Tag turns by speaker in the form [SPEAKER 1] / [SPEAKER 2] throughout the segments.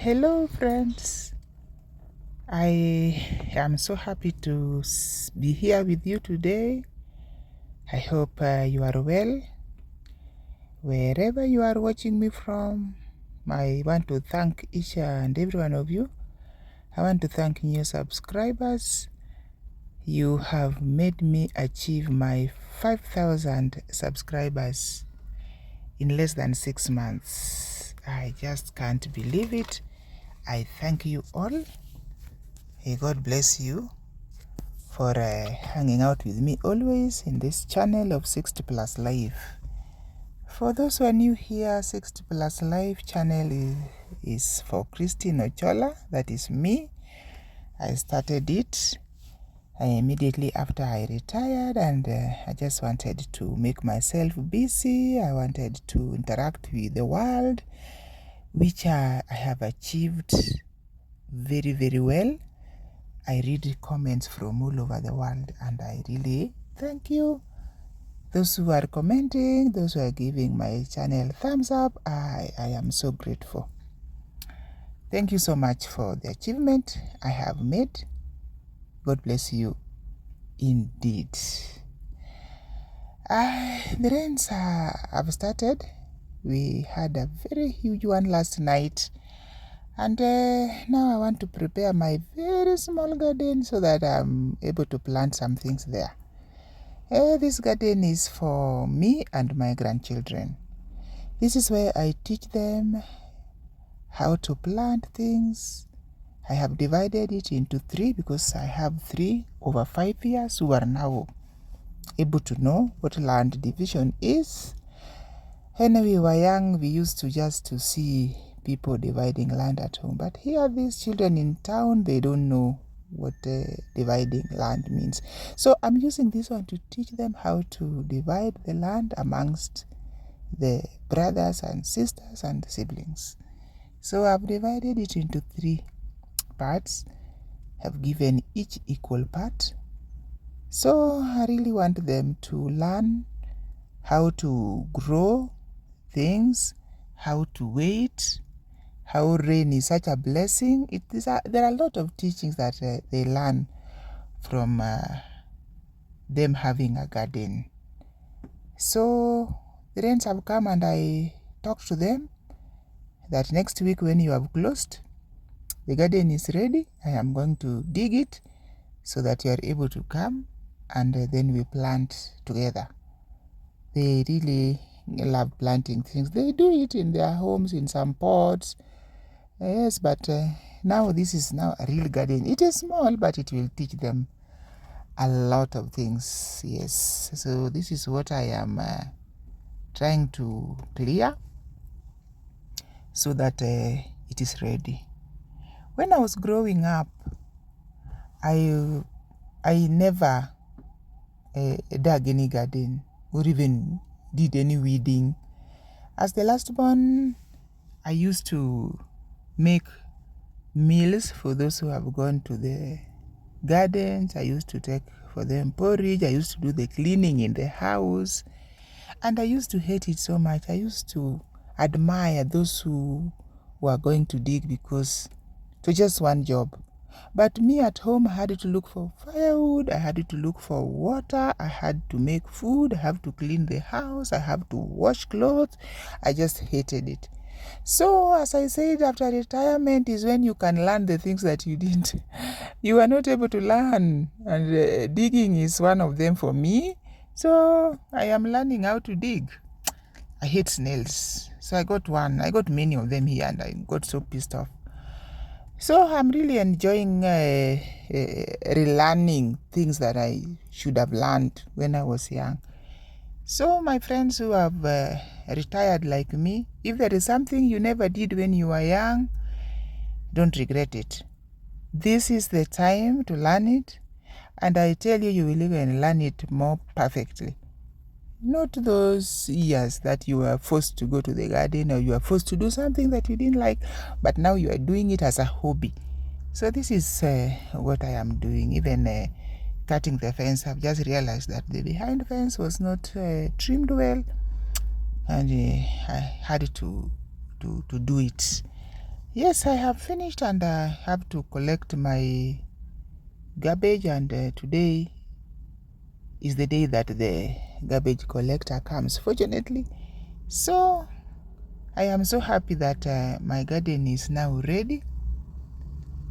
[SPEAKER 1] Hello, friends. I am so happy to be here with you today. I hope you are well. Wherever you are watching me from, I want to thank each and every one of you. I want to thank new subscribers. You have made me achieve my 5,000 subscribers in less than 6 months. I just can't believe it. I thank you all. May God bless you for hanging out with me always in this channel of 60+life. For those who are new here, 60+life channel is for Christine Ochola. That is me. I started it immediately after I retired, and I just wanted to make myself busy. I wanted to interact with the world, which I have achieved very, very well. I read comments from all over the world, and I really thank you. Those who are commenting, those who are giving my channel thumbs up, I am so grateful. Thank you so much for the achievement I have made. God bless you indeed. The rains have started. We had a very huge one last night. And now I want to prepare my very small garden so that I'm able to plant some things there. This garden is for me and my grandchildren. This is where I teach them how to plant things. I have divided it into 3 because I have 3 over 5 years who are now able to know what land division is. When we were young, we used to just to see people dividing land at home. But here, these children in town, they don't know what dividing land means. So I'm using this one to teach them how to divide the land amongst the brothers and sisters and siblings. So I've divided it into 3 parts. I've given each equal part. So I really want them to learn how to grow things, how to wait, how rain is such a blessing. There are a lot of teachings that they learn from them having a garden. So the rains have come, and I talked to them that next week when you have closed, the garden is ready. I am going to dig it so that you are able to come, and then we plant together. They really love planting things. They do it in their homes in some pots. Yes, but now this is now a real garden. It is small, but it will teach them a lot of things. Yes, so this is what I am trying to clear so that it is ready. When I was growing up, I never dug any garden or even did any weeding. As the last born, I used to make meals for those who have gone to the gardens. I used to take for them porridge. I used to do the cleaning in the house. And I used to hate it so much. I used to admire those who were going to dig because it was just one job. But me at home, I had to look for firewood, I had to look for water, I had to make food, I have to clean the house, I have to wash clothes. I just hated it. So as I said, after retirement is when you can learn the things that you didn't. You are not able to learn, and digging is one of them for me. So I am learning how to dig. I hate snails. So I got many of them here, and I got so pissed off. So I'm really enjoying relearning things that I should have learned when I was young. So my friends who have retired like me, if there is something you never did when you were young, don't regret it. This is the time to learn it, and I tell you, you will even learn it more perfectly. Not those years that you were forced to go to the garden or you were forced to do something that you didn't like, but now you are doing it as a hobby. So this is what I am doing. Even cutting the fence, I've just realized that the behind fence was not trimmed well, and I had to do it. Yes, I have finished and I have to collect my garbage, and today is the day that the garbage collector comes, fortunately. So I am so happy that my garden is now ready,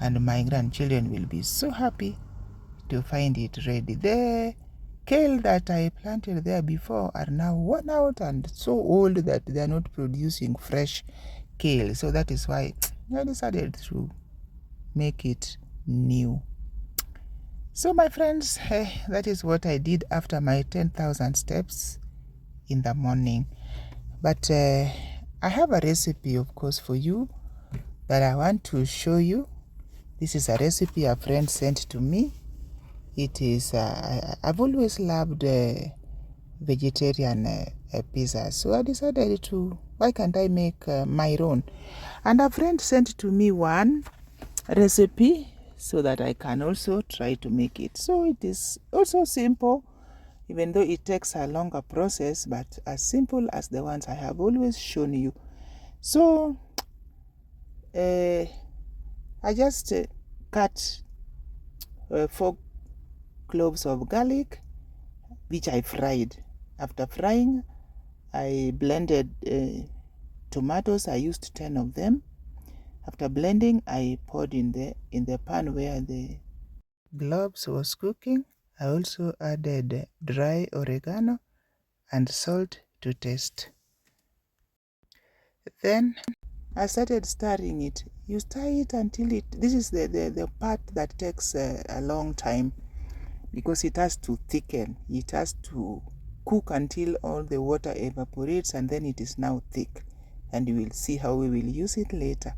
[SPEAKER 1] and my grandchildren will be so happy to find it ready. The kale that I planted there before are now worn out and so old that they are not producing fresh kale. So that is why I decided to make it new. So my friends, that is what I did after my 10,000 steps in the morning. But I have a recipe, of course, for you that I want to show you. This is a recipe a friend sent to me. It is, I've always loved vegetarian pizza, so I decided to, why can't I make my own? And a friend sent to me one recipe so that I can also try to make it. So it is also simple, even though it takes a longer process, but as simple as the ones I have always shown you. So I just cut 4 cloves of garlic, which I fried. After frying, I blended tomatoes. I used 10 of them. After blending, I poured in the pan where the globes was cooking. I also added dry oregano and salt to taste. Then I started stirring it. You stir it until this is the part that takes a long time, because it has to thicken. It has to cook until all the water evaporates, and then it is now thick. And you will see how we will use it later.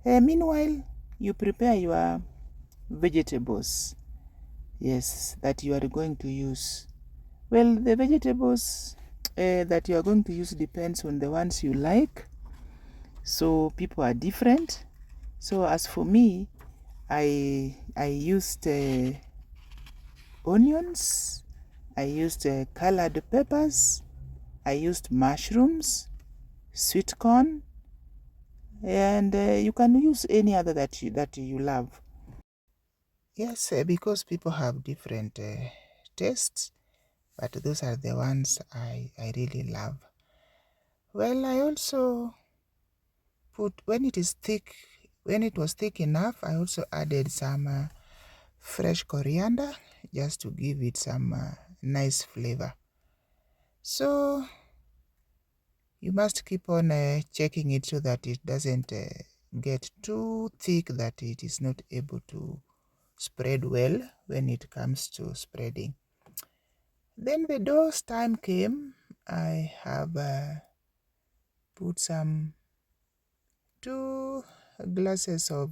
[SPEAKER 1] Meanwhile, you prepare your vegetables, yes, that you are going to use. Well, the vegetables that you are going to use depends on the ones you like. So people are different. So as for me, I used onions, I used colored peppers, I used mushrooms, sweet corn, and you can use any other that you love. Yes, because people have different tastes, but those are the ones I really love. Well, I also put, when it was thick enough, I also added some fresh coriander just to give it some nice flavor. So you must keep on checking it so that it doesn't get too thick that it is not able to spread well when it comes to spreading. Then the dough's time came. I have put some 2 glasses of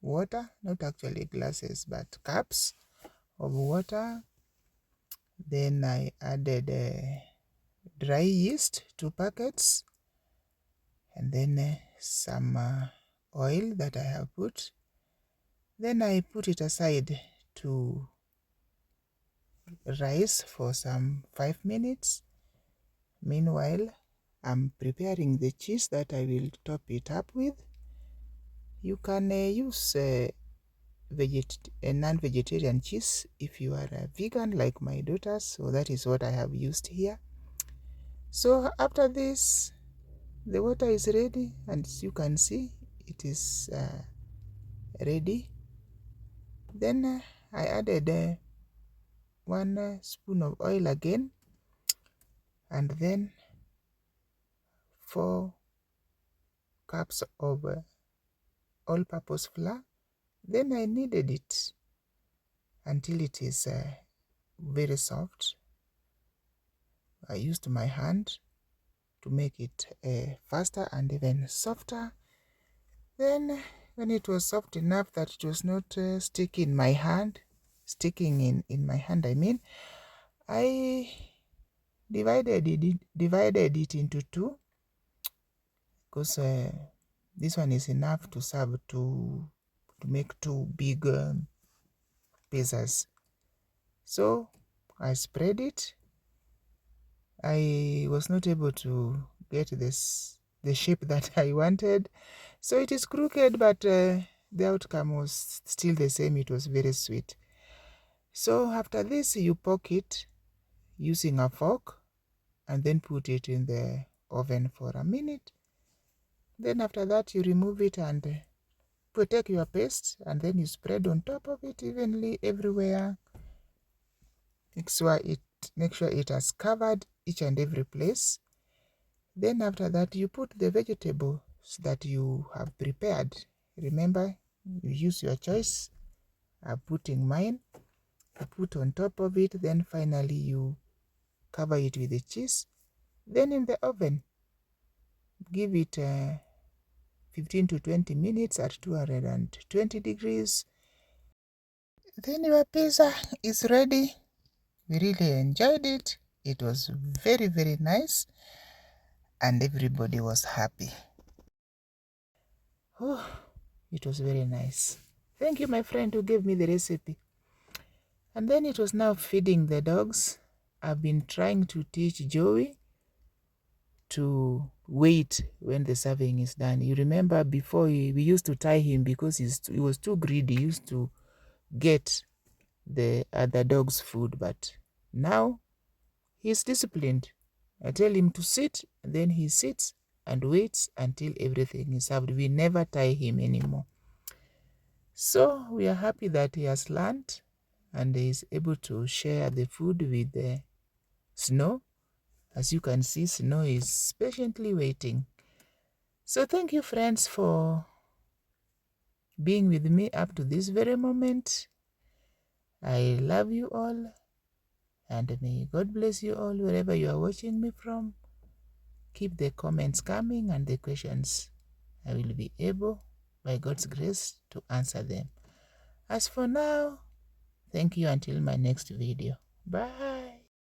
[SPEAKER 1] water, not actually glasses, but cups of water. Then I added dry yeast, 2 packets, and then some oil that I have put. Then I put it aside to rise for some 5 minutes. Meanwhile, I'm preparing the cheese that I will top it up with. You can use a non-vegetarian cheese if you are a vegan like my daughters. So that is what I have used here. So after this, the water is ready, and as you can see, it is ready. Then I added 1 spoon of oil again, and then 4 cups of all-purpose flour. Then I kneaded it until it is very soft. I used my hand to make it faster and even softer. Then when it was soft enough that it was not sticking in my hand, I mean, I divided it into 2, because this one is enough to serve to make 2 big pizzas. So I spread it. I was not able to get this the shape that I wanted. So it is crooked, but the outcome was still the same. It was very sweet. So after this, you poke it using a fork and then put it in the oven for a minute. Then after that, you remove it and take your paste and then you spread on top of it evenly everywhere. Make sure it has covered each and every place. Then after that, you put the vegetables that you have prepared. Remember, you use your choice. I'm putting mine. You put on top of it. Then finally, you cover it with the cheese. Then in the oven, give it 15 to 20 minutes at 220 degrees. Then your pizza is ready. We really enjoyed it. It was very, very nice. And everybody was happy. Oh, it was very nice. Thank you, my friend, who gave me the recipe. And then it was now feeding the dogs. I've been trying to teach Joey to wait when the serving is done. You remember before we used to tie him because he was too greedy. He used to get the other dog's food, but now he's disciplined. I tell him to sit, and then he sits and waits until everything is served. We never tie him anymore. So we are happy that he has learned and he is able to share the food with the Snow. As you can see, Snow is patiently waiting. So thank you, friends, for being with me up to this very moment. I love you all, and may God bless you all wherever you are watching me from. Keep the comments coming and the questions. I will be able, by God's grace, to answer them. As for now, thank you until my next video. Bye.